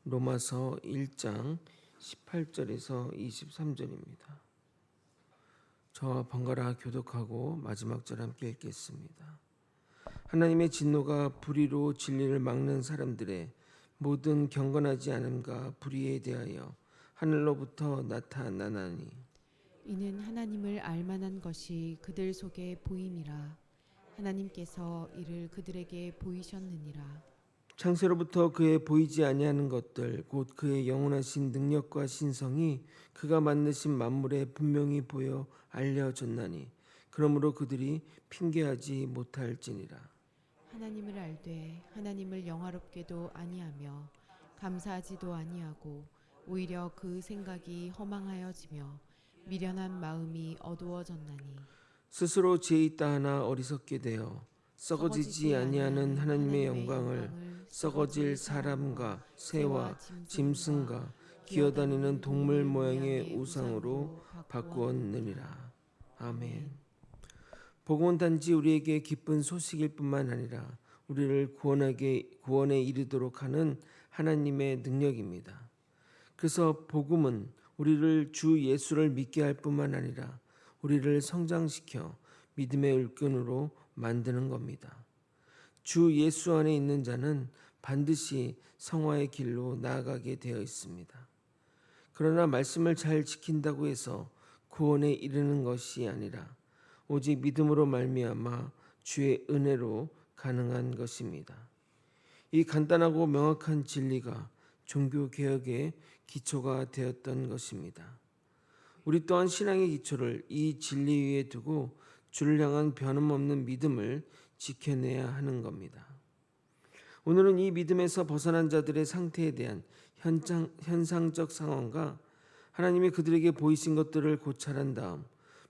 로마서 1장 18절에서 23절입니다. 저와 번갈아 교독하고 마지막 절 함께 읽겠습니다. 하나님의 진노가 불의로 진리를 막는 사람들의 모든 경건하지 않음과 불의에 대하여 하늘로부터 나타나나니 이는 하나님을 알만한 것이 그들 속에 보임이라. 하나님께서 이를 그들에게 보이셨느니라. 창세로부터 그의 보이지 아니하는 것들 곧 그의 영원하신 능력과 신성이 그가 만드신 만물에 분명히 보여 알려졌나니 그러므로 그들이 핑계하지 못할지니라. 하나님을 알되 하나님을 영화롭게도 아니하며 감사하지도 아니하고 오히려 그 생각이 허망하여지며 미련한 마음이 어두워졌나니 스스로 지혜 있다 하나 어리석게 되어 썩어지지 아니하는 하나님의 영광을 썩어질 사람과 새와 짐승과 기어다니는 동물 모양의 우상으로 바꾸었느니라. 아멘. 복음은 단지 우리에게 기쁜 소식일 뿐만 아니라 우리를 구원에 이르도록 하는 하나님의 능력입니다. 그래서 복음은 우리를 주 예수를 믿게 할 뿐만 아니라 우리를 성장시켜 믿음의 일꾼으로 만드는 겁니다. 주 예수 안에 있는 자는 반드시 성화의 길로 나아가게 되어 있습니다. 그러나 말씀을 잘 지킨다고 해서 구원에 이르는 것이 아니라 오직 믿음으로 말미암아 주의 은혜로 가능한 것입니다. 이 간단하고 명확한 진리가 종교 개혁의 기초가 되었던 것입니다. 우리 또한 신앙의 기초를 이 진리 위에 두고 주를 향한 변함없는 믿음을 지켜내야 하는 겁니다. 오늘은 이 믿음에서 벗어난 자들의 상태에 대한 현상적 상황과 하나님이 그들에게 보이신 것들을 고찰한 다음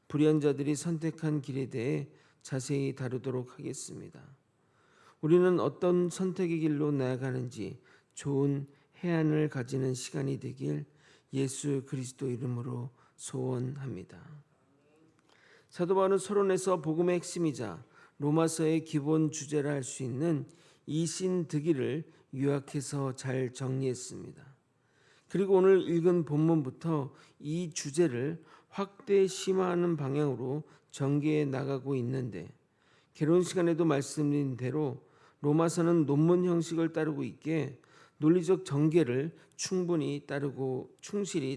불의한 자들이 선택한 길에 대해 자세히 다루도록 하겠습니다. 우리는 어떤 선택의 길로 나아가는지 좋은 해안을 가지는 시간이 되길 예수 그리스도 이름으로 소원합니다. 사도 바울은 서론에서 복음의 핵심이자 로마서의 기본 주제라 할 수 있는 이신득의를 요약해서 잘 정리했습니다. 그리고 오늘 읽은 본문부터 이 주제를 확대 심화하는 방향으로 전개해 나가고 있는데 개론 시간에도 말씀드린 대로 로마서는 논문 형식을 따르고 있기에 논리적 전개를 충실히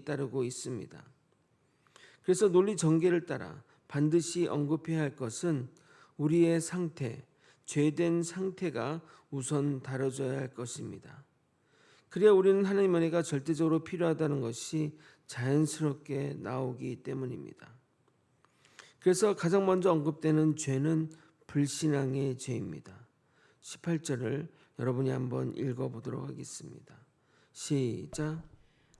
따르고 있습니다. 그래서 논리 전개를 따라 반드시 언급해야 할 것은 우리의 상태, 죄된 상태가 우선 다뤄져야 할 것입니다. 그래야 우리는 하나님 은혜가 절대적으로 필요하다는 것이 자연스럽게 나오기 때문입니다. 그래서 가장 먼저 언급되는 죄는 불신앙의 죄입니다. 18절을 여러분이 한번 읽어보도록 하겠습니다. 시작.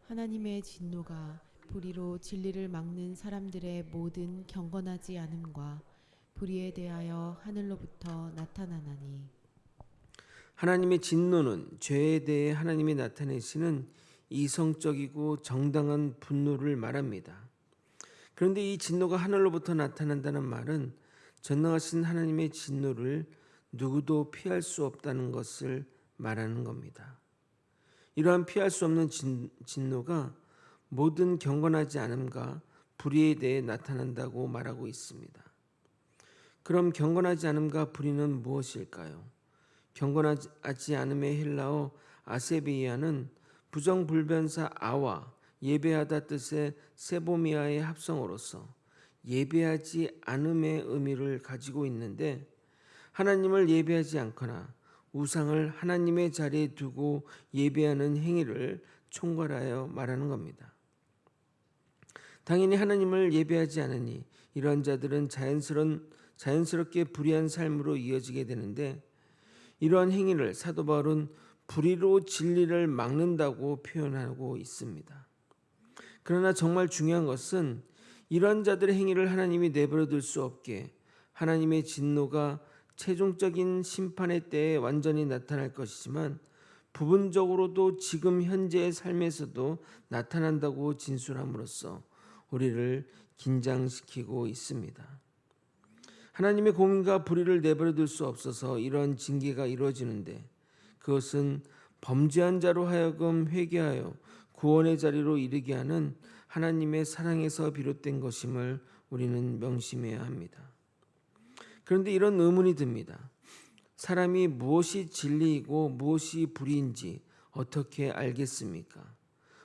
하나님의 진노가 불의로 진리를 막는 사람들의 모든 경건하지 않음과 불의에 대하여 하늘로부터 나타나나니. 하나님의 진노는 죄에 대해 하나님이 나타내시는 이성적이고 정당한 분노를 말합니다. 그런데 이 진노가 하늘로부터 나타난다는 말은 전능하신 하나님의 진노를 누구도 피할 수 없다는 것을 말하는 겁니다. 이러한 피할 수 없는 진노가 모든 경건하지 않음과 불의에 대해 나타난다고 말하고 있습니다. 그럼 경건하지 않음과 불의는 무엇일까요? 경건하지 않음의 헬라어 아세베이아는 부정불변사 아와 예배하다 뜻의 세보미아의 합성어로서 예배하지 않음의 의미를 가지고 있는데 하나님을 예배하지 않거나 우상을 하나님의 자리에 두고 예배하는 행위를 총괄하여 말하는 겁니다. 당연히 하나님을 예배하지 않으니 이러한 자들은 자연스럽게 불의한 삶으로 이어지게 되는데 이러한 행위를 사도 바울은 불의로 진리를 막는다고 표현하고 있습니다. 그러나 정말 중요한 것은 이러한 자들의 행위를 하나님이 내버려둘 수 없게 하나님의 진노가 최종적인 심판의 때에 완전히 나타날 것이지만 부분적으로도 지금 현재의 삶에서도 나타난다고 진술함으로써 우리를 긴장시키고 있습니다. 하나님의 공의가 불의를 내버려둘 수 없어서 이러한 징계가 이루어지는데 그것은 범죄한 자로 하여금 회개하여 구원의 자리로 이르게 하는 하나님의 사랑에서 비롯된 것임을 우리는 명심해야 합니다. 그런데 이런 의문이 듭니다. 사람이 무엇이 진리이고 무엇이 불의인지 어떻게 알겠습니까?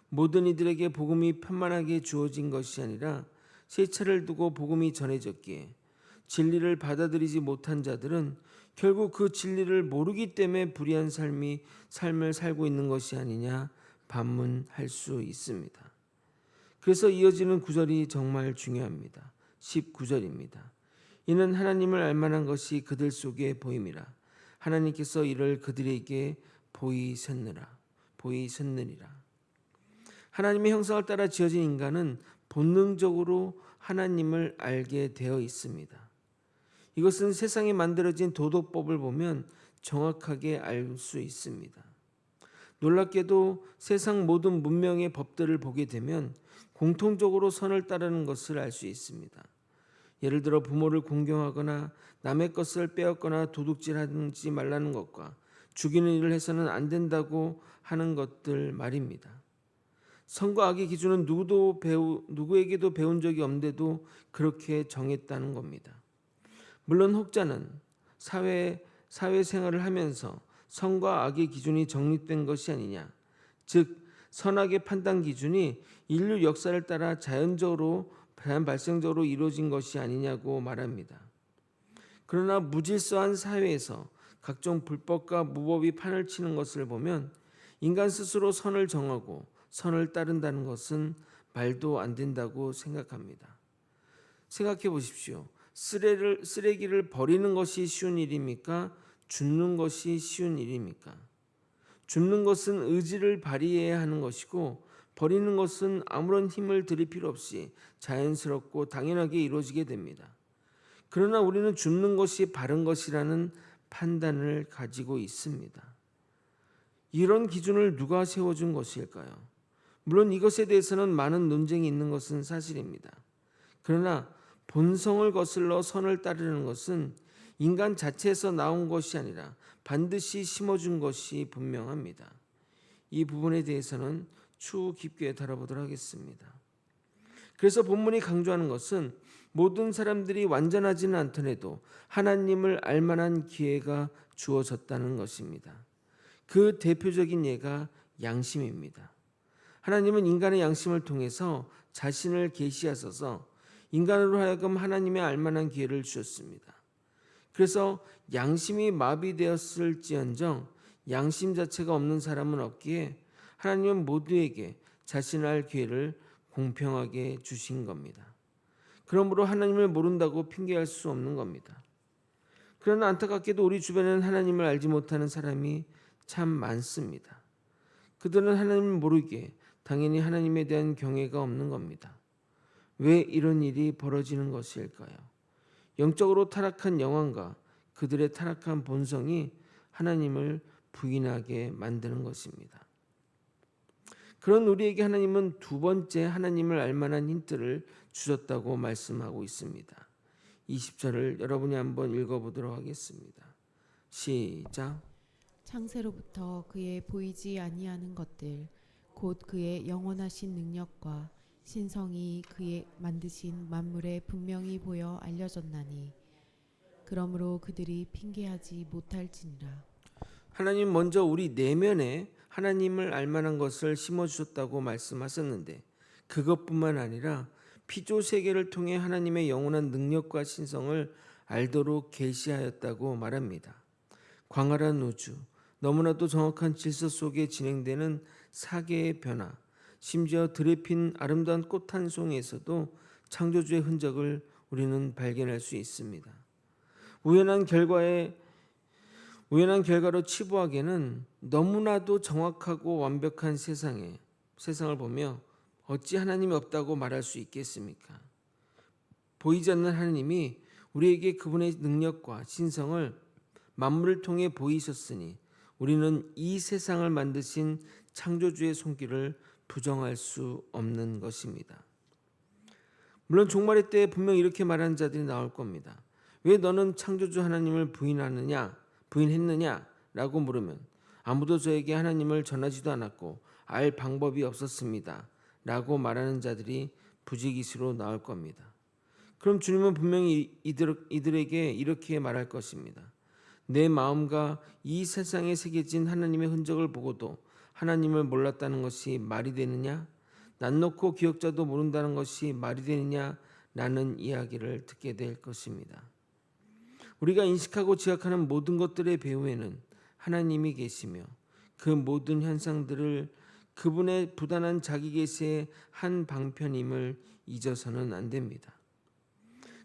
모든 이들에게 복음이 편만하게 주어진 것이 아니라 세차를 두고 복음이 전해졌기에 진리를 받아들이지 못한 자들은 결국 그 진리를 모르기 때문에 불의한 삶을 살고 있는 것이 아니냐 반문할 수 있습니다. 그래서 이어지는 구절이 정말 중요합니다. 19절입니다. 이는 하나님을 알만한 것이 그들 속에 보임이라. 하나님께서 이를 그들에게 보이셨느니라. 하나님의 형상을 따라 지어진 인간은 본능적으로 하나님을 알게 되어 있습니다. 이것은 세상에 만들어진 도덕법을 보면 정확하게 알 수 있습니다. 놀랍게도 세상 모든 문명의 법들을 보게 되면 공통적으로 선을 따르는 것을 알 수 있습니다. 예를 들어 부모를 공경하거나 남의 것을 빼앗거나 도둑질하지 말라는 것과 죽이는 일을 해서는 안 된다고 하는 것들 말입니다. 선과 악의 기준은 누구에게도 배운 적이 없는데도 그렇게 정했다는 겁니다. 물론 혹자는 사회생활을 하면서 선과 악의 기준이 정립된 것이 아니냐, 즉 선악의 판단 기준이 인류 역사를 따라 자연 발생적으로 이루어진 것이 아니냐고 말합니다. 그러나 무질서한 사회에서 각종 불법과 무법이 판을 치는 것을 보면 인간 스스로 선을 정하고 선을 따른다는 것은 말도 안 된다고 생각합니다. 생각해 보십시오. 쓰레기를 버리는 것이 쉬운 일입니까? 줍는 것이 쉬운 일입니까? 줍는 것은 의지를 발휘해야 하는 것이고 버리는 것은 아무런 힘을 들일 필요 없이 자연스럽고 당연하게 이루어지게 됩니다. 그러나 우리는 줍는 것이 바른 것이라는 판단을 가지고 있습니다. 이런 기준을 누가 세워준 것일까요? 물론 이것에 대해서는 많은 논쟁이 있는 것은 사실입니다. 그러나 본성을 거슬러 선을 따르는 것은 인간 자체에서 나온 것이 아니라 반드시 심어준 것이 분명합니다. 이 부분에 대해서는 추후 깊게 다뤄보도록 하겠습니다. 그래서 본문이 강조하는 것은 모든 사람들이 완전하지는 않더라도 하나님을 알만한 기회가 주어졌다는 것입니다. 그 대표적인 예가 양심입니다. 하나님은 인간의 양심을 통해서 자신을 계시하셔서 인간으로 하여금 하나님의 알만한 기회를 주셨습니다. 그래서 양심이 마비되었을지언정 양심 자체가 없는 사람은 없기에 하나님은 모두에게 자신을 알 기회를 공평하게 주신 겁니다. 그러므로 하나님을 모른다고 핑계할 수 없는 겁니다. 그러나 안타깝게도 우리 주변에는 하나님을 알지 못하는 사람이 참 많습니다. 그들은 하나님을 모르기에 당연히 하나님에 대한 경외가 없는 겁니다. 왜 이런 일이 벌어지는 것일까요? 영적으로 타락한 영혼과 그들의 타락한 본성이 하나님을 부인하게 만드는 것입니다. 그런 우리에게 하나님은 두 번째 하나님을 알만한 힌트를 주셨다고 말씀하고 있습니다. 20절을 여러분이 한번 읽어보도록 하겠습니다. 시작. 창세로부터 그의 보이지 아니하는 것들 곧 그의 영원하신 능력과 신성이 그의 만드신 만물에 분명히 보여 알려졌나니 그러므로 그들이 핑계하지 못할지니라. 하나님 먼저 우리 내면에 하나님을 알만한 것을 심어주셨다고 말씀하셨는데 그것뿐만 아니라 피조 세계를 통해 하나님의 영원한 능력과 신성을 알도록 계시하였다고 말합니다. 광활한 우주, 너무나도 정확한 질서 속에 진행되는 사계의 변화, 심지어 들에 핀 아름다운 꽃 한 송이에서도 창조주의 흔적을 우리는 발견할 수 있습니다. 우연한 결과로 치부하기에는 너무나도 정확하고 완벽한 세상을 보며 어찌 하나님이 없다고 말할 수 있겠습니까? 보이지 않는 하나님이 우리에게 그분의 능력과 신성을 만물을 통해 보이셨으니 우리는 이 세상을 만드신 창조주의 손길을 부정할 수 없는 것입니다. 물론 종말의 때에 분명 이렇게 말하는 자들이 나올 겁니다. 왜 너는 창조주 하나님을 부인했느냐? 라고 물으면 아무도 저에게 하나님을 전하지도 않았고 알 방법이 없었습니다. 라고 말하는 자들이 부지기수로 나올 겁니다. 그럼 주님은 분명히 이들에게 이렇게 말할 것입니다. 내 마음과 이 세상에 새겨진 하나님의 흔적을 보고도 하나님을 몰랐다는 것이 말이 되느냐? 난 놓고 기억자도 모른다는 것이 말이 되느냐? 라는 이야기를 듣게 될 것입니다. 우리가 인식하고 지각하는 모든 것들의 배후에는 하나님이 계시며 그 모든 현상들을 그분의 부단한 자기 계시의 한 방편임을 잊어서는 안 됩니다.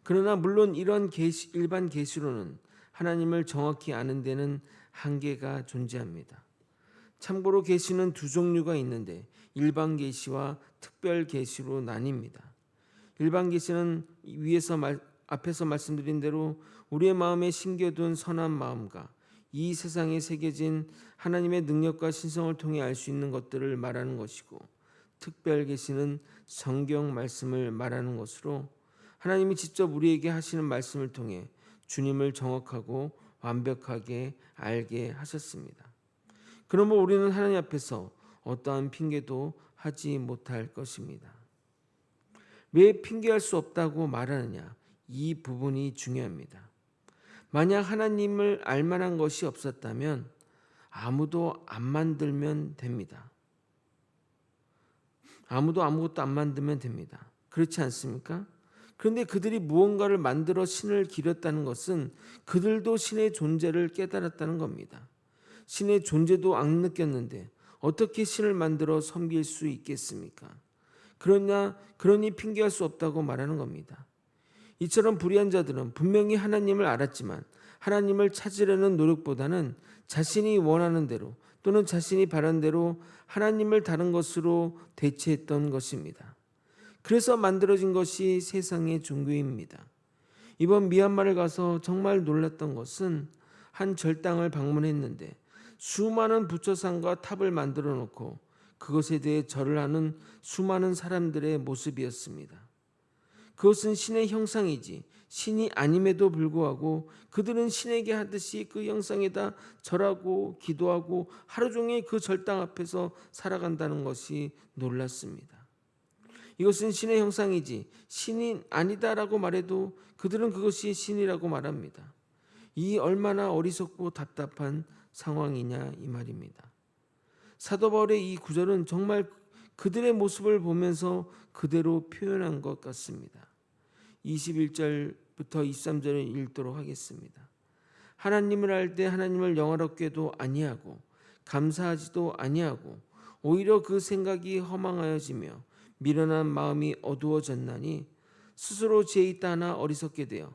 그러나 물론 이런 일반 계시로는 하나님을 정확히 아는 데는 한계가 존재합니다. 참고로 계시는 두 종류가 있는데 일반 계시와 특별 계시로 나뉩니다. 일반 계시는 앞에서 말씀드린 대로 우리의 마음에 심겨둔 선한 마음과 이 세상에 새겨진 하나님의 능력과 신성을 통해 알 수 있는 것들을 말하는 것이고, 특별 계시는 성경 말씀을 말하는 것으로 하나님이 직접 우리에게 하시는 말씀을 통해 주님을 정확하고 완벽하게 알게 하셨습니다. 그러므로 우리는 하나님 앞에서 어떠한 핑계도 하지 못할 것입니다. 왜 핑계할 수 없다고 말하느냐? 이 부분이 중요합니다. 만약 하나님을 알 만한 것이 없었다면 아무도 안 만들면 됩니다. 아무도 아무것도 안 만들면 됩니다. 그렇지 않습니까? 그런데 그들이 무언가를 만들어 신을 기렸다는 것은 그들도 신의 존재를 깨달았다는 겁니다. 신의 존재도 안 느꼈는데 어떻게 신을 만들어 섬길 수 있겠습니까? 그러니 핑계할 수 없다고 말하는 겁니다. 이처럼 불의한 자들은 분명히 하나님을 알았지만 하나님을 찾으려는 노력보다는 자신이 원하는 대로 또는 자신이 바란 대로 하나님을 다른 것으로 대체했던 것입니다. 그래서 만들어진 것이 세상의 종교입니다. 이번 미얀마를 가서 정말 놀랐던 것은 한 절당을 방문했는데 수많은 부처상과 탑을 만들어 놓고 그것에 대해 절을 하는 수많은 사람들의 모습이었습니다. 그것은 신의 형상이지 신이 아님에도 불구하고 그들은 신에게 하듯이 그 형상에다 절하고 기도하고 하루 종일 그 절당 앞에서 살아간다는 것이 놀랐습니다. 이것은 신의 형상이지 신이 아니다라고 말해도 그들은 그것이 신이라고 말합니다. 이 얼마나 어리석고 답답한 상황이냐 이 말입니다. 사도 바울의 이 구절은 정말 그들의 모습을 보면서 그대로 표현한 것 같습니다. 21절부터 23절을 읽도록 하겠습니다. 하나님을 알 때 하나님을 영화롭게도 아니하고 감사하지도 아니하고 오히려 그 생각이 허망하여지며 미련한 마음이 어두워졌나니 스스로 지혜 있다 하나 어리석게 되어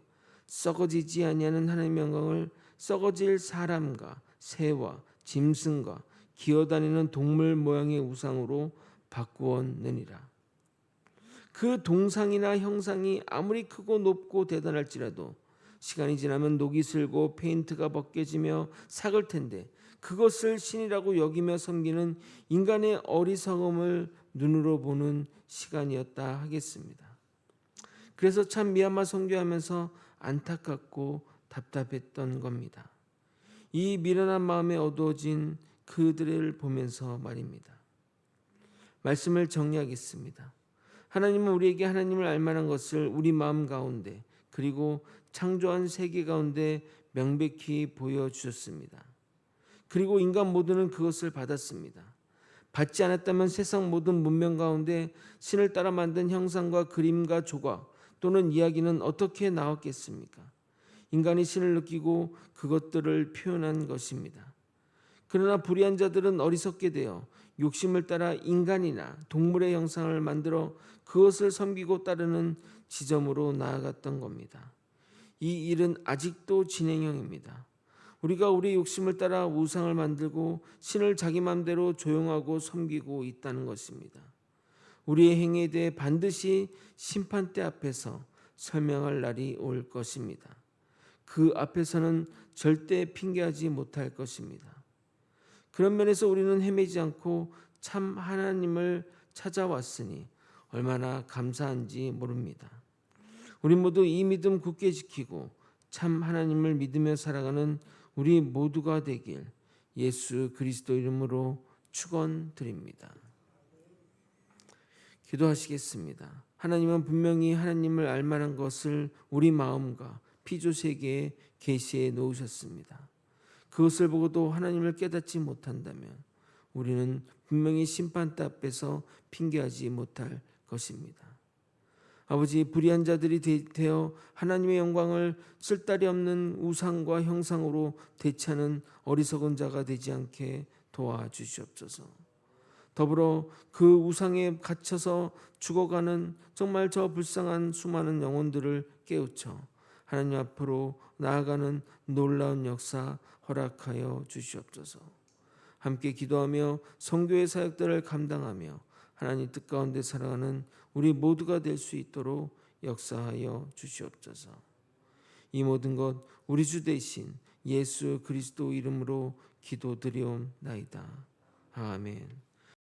썩어지지 아니하는 하나님의 영광을 썩어질 사람과 새와 짐승과 기어다니는 동물 모양의 우상으로 바꾸었느니라. 그 동상이나 형상이 아무리 크고 높고 대단할지라도 시간이 지나면 녹이 슬고 페인트가 벗겨지며 삭을 텐데 그것을 신이라고 여기며 섬기는 인간의 어리석음을 눈으로 보는 시간이었다 하겠습니다. 그래서 참 미얀마 선교하면서 안타깝고 답답했던 겁니다. 이 미련한 마음에 어두워진 그들을 보면서 말입니다. 말씀을 정리하겠습니다. 하나님은 우리에게 하나님을 알 만한 것을 우리 마음 가운데 그리고 창조한 세계 가운데 명백히 보여주셨습니다. 그리고 인간 모두는 그것을 받았습니다. 받지 않았다면 세상 모든 문명 가운데 신을 따라 만든 형상과 그림과 조각 또는 이야기는 어떻게 나왔겠습니까? 인간이 신을 느끼고 그것들을 표현한 것입니다. 그러나 불의한 자들은 어리석게 되어 욕심을 따라 인간이나 동물의 형상을 만들어 그것을 섬기고 따르는 지점으로 나아갔던 겁니다. 이 일은 아직도 진행형입니다. 우리가 우리의 욕심을 따라 우상을 만들고 신을 자기 마음대로 조용하고 섬기고 있다는 것입니다. 우리의 행위에 대해 반드시 심판대 앞에서 설명할 날이 올 것입니다. 그 앞에서는 절대 핑계하지 못할 것입니다. 그런 면에서 우리는 헤매지 않고 참 하나님을 찾아왔으니 얼마나 감사한지 모릅니다. 우리 모두 이 믿음 굳게 지키고 참 하나님을 믿으며 살아가는 우리 모두가 되길 예수 그리스도 이름으로 축원드립니다. 기도하시겠습니다. 하나님은 분명히 하나님을 알만한 것을 우리 마음과 피조 세계에 계시해 놓으셨습니다. 그것을 보고도 하나님을 깨닫지 못한다면 우리는 분명히 심판대 앞에서 핑계하지 못할 것입니다. 아버지, 불의한 자들이 되어 하나님의 영광을 쓸데리 없는 우상과 형상으로 대체하는 어리석은 자가 되지 않게 도와주시옵소서. 더불어 그 우상에 갇혀서 죽어가는 정말 저 불쌍한 수많은 영혼들을 깨우쳐 하나님 앞으로 나아가는 놀라운 역사 허락하여 주시옵소서. 함께 기도하며 선교의 사역들을 감당하며 하나님 뜻 가운데 살아가는 우리 모두가 될 수 있도록 역사하여 주시옵소서. 이 모든 것 우리 주 대신 예수 그리스도 이름으로 기도드리옵나이다. 아멘.